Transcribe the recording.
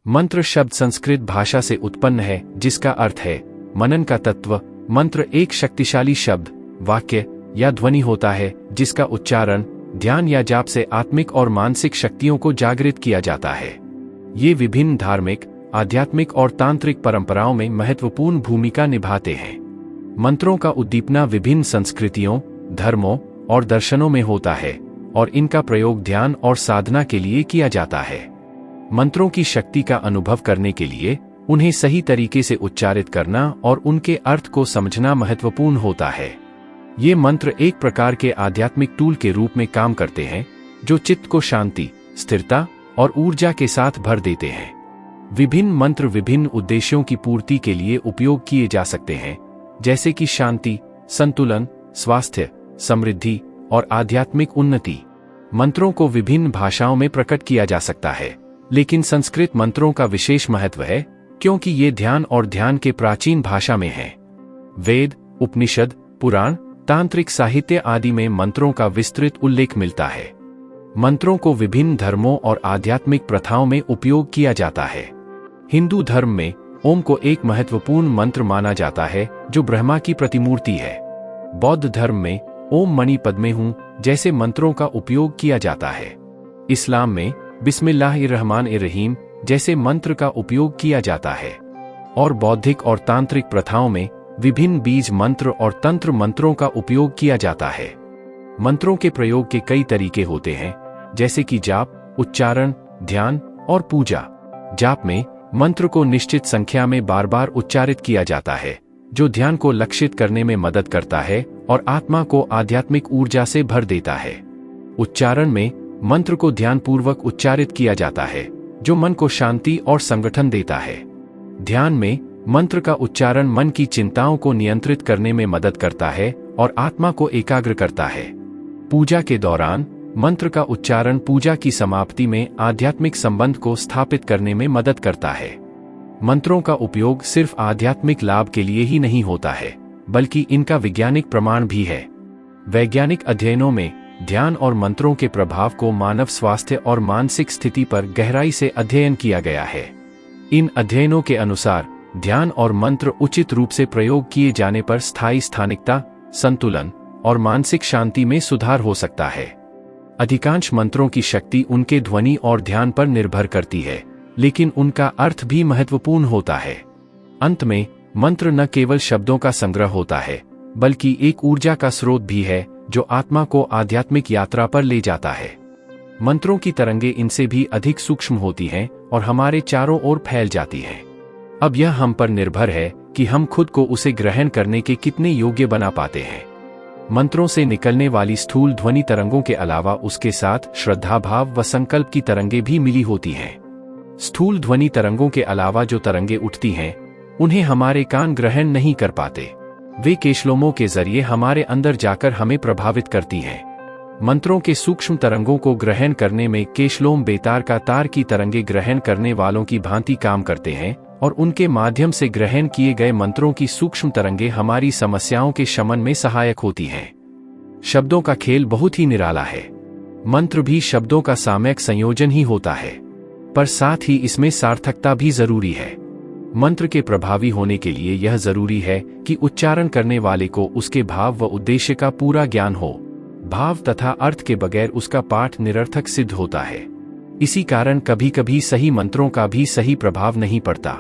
मंत्र शब्द संस्कृत भाषा से उत्पन्न है, जिसका अर्थ है मनन का तत्व। मंत्र एक शक्तिशाली शब्द, वाक्य या ध्वनि होता है जिसका उच्चारण, ध्यान या जाप से आत्मिक और मानसिक शक्तियों को जागृत किया जाता है। ये विभिन्न धार्मिक, आध्यात्मिक और तांत्रिक परंपराओं में महत्वपूर्ण भूमिका निभाते हैं। मंत्रों का उद्दीपना विभिन्न संस्कृतियों, धर्मों और दर्शनों में होता है और इनका प्रयोग ध्यान और साधना के लिए किया जाता है। मंत्रों की शक्ति का अनुभव करने के लिए उन्हें सही तरीके से उच्चारित करना और उनके अर्थ को समझना महत्वपूर्ण होता है। ये मंत्र एक प्रकार के आध्यात्मिक टूल के रूप में काम करते हैं, जो चित्त को शांति, स्थिरता और ऊर्जा के साथ भर देते हैं। विभिन्न मंत्र विभिन्न उद्देश्यों की पूर्ति के लिए उपयोग किए जा सकते हैं, जैसे कि शांति, संतुलन, स्वास्थ्य, समृद्धि और आध्यात्मिक उन्नति। मंत्रों को विभिन्न भाषाओं में प्रकट किया जा सकता है, लेकिन संस्कृत मंत्रों का विशेष महत्व है क्योंकि ये ध्यान और ध्यान के प्राचीन भाषा में हैं। वेद, उपनिषद, पुराण, तांत्रिक साहित्य आदि में मंत्रों का विस्तृत उल्लेख मिलता है। मंत्रों को विभिन्न धर्मों और आध्यात्मिक प्रथाओं में उपयोग किया जाता है। हिंदू धर्म में ओम को एक महत्वपूर्ण मंत्र माना जाता है, जो ब्रह्मा की प्रतिमूर्ति है। बौद्ध धर्म में ओम मणि पद्मे हूं जैसे मंत्रों का उपयोग किया जाता है। इस्लाम में बिस्मिल्लाहिर्रहमानिर्रहीम जैसे मंत्र का उपयोग किया जाता है। और बौद्धिक और तांत्रिक प्रथाओं में विभिन्न बीज मंत्र और तंत्र मंत्रों का उपयोग किया जाता है। मंत्रों के प्रयोग के कई तरीके होते हैं, जैसे कि जाप, उच्चारण, ध्यान और पूजा। जाप में मंत्र को निश्चित संख्या में बार बार उच्चारित किया जाता है, जो ध्यान को लक्षित करने में मदद करता है और आत्मा को आध्यात्मिक ऊर्जा से भर देता है। उच्चारण में मंत्र को ध्यानपूर्वक उच्चारित किया जाता है, जो मन को शांति और संगठन देता है। ध्यान में मंत्र का उच्चारण मन की चिंताओं को नियंत्रित करने में मदद करता है और आत्मा को एकाग्र करता है। पूजा के दौरान मंत्र का उच्चारण पूजा की समाप्ति में आध्यात्मिक संबंध को स्थापित करने में मदद करता है। मंत्रों का उपयोग सिर्फ आध्यात्मिक लाभ के लिए ही नहीं होता है, बल्कि इनका वैज्ञानिक प्रमाण भी है। वैज्ञानिक अध्ययनों में ध्यान और मंत्रों के प्रभाव को मानव स्वास्थ्य और मानसिक स्थिति पर गहराई से अध्ययन किया गया है। इन अध्ययनों के अनुसार ध्यान और मंत्र उचित रूप से प्रयोग किए जाने पर स्थायी स्थानिकता, संतुलन और मानसिक शांति में सुधार हो सकता है। अधिकांश मंत्रों की शक्ति उनके ध्वनि और ध्यान पर निर्भर करती है, लेकिन उनका अर्थ भी महत्वपूर्ण होता है। अंत में मंत्र न केवल शब्दों का संग्रह होता है, बल्कि एक ऊर्जा का स्रोत भी है जो आत्मा को आध्यात्मिक यात्रा पर ले जाता है। मंत्रों की तरंगे इनसे भी अधिक सूक्ष्म होती हैं और हमारे चारों ओर फैल जाती हैं। अब यह हम पर निर्भर है कि हम खुद को उसे ग्रहण करने के कितने योग्य बना पाते हैं। मंत्रों से निकलने वाली स्थूल ध्वनि तरंगों के अलावा उसके साथ श्रद्धा भाव व संकल्प की तरंगे भी मिली होती हैं। स्थूल ध्वनि तरंगों के अलावा जो तरंगे उठती हैं, उन्हें हमारे कान ग्रहण नहीं कर पाते। वे केशलोमों के जरिए हमारे अंदर जाकर हमें प्रभावित करती हैं। मंत्रों के सूक्ष्म तरंगों को ग्रहण करने में केशलोम बेतार का तार की तरंगे ग्रहण करने वालों की भांति काम करते हैं और उनके माध्यम से ग्रहण किए गए मंत्रों की सूक्ष्म तरंगे हमारी समस्याओं के शमन में सहायक होती हैं। शब्दों का खेल बहुत ही निराला है। मंत्र भी शब्दों का सामयिक संयोजन ही होता है, पर साथ ही इसमें सार्थकता भी जरूरी है। मंत्र के प्रभावी होने के लिए यह जरूरी है कि उच्चारण करने वाले को उसके भाव व उद्देश्य का पूरा ज्ञान हो। भाव तथा अर्थ के बगैर उसका पाठ निरर्थक सिद्ध होता है। इसी कारण कभी कभी सही मंत्रों का भी सही प्रभाव नहीं पड़ता।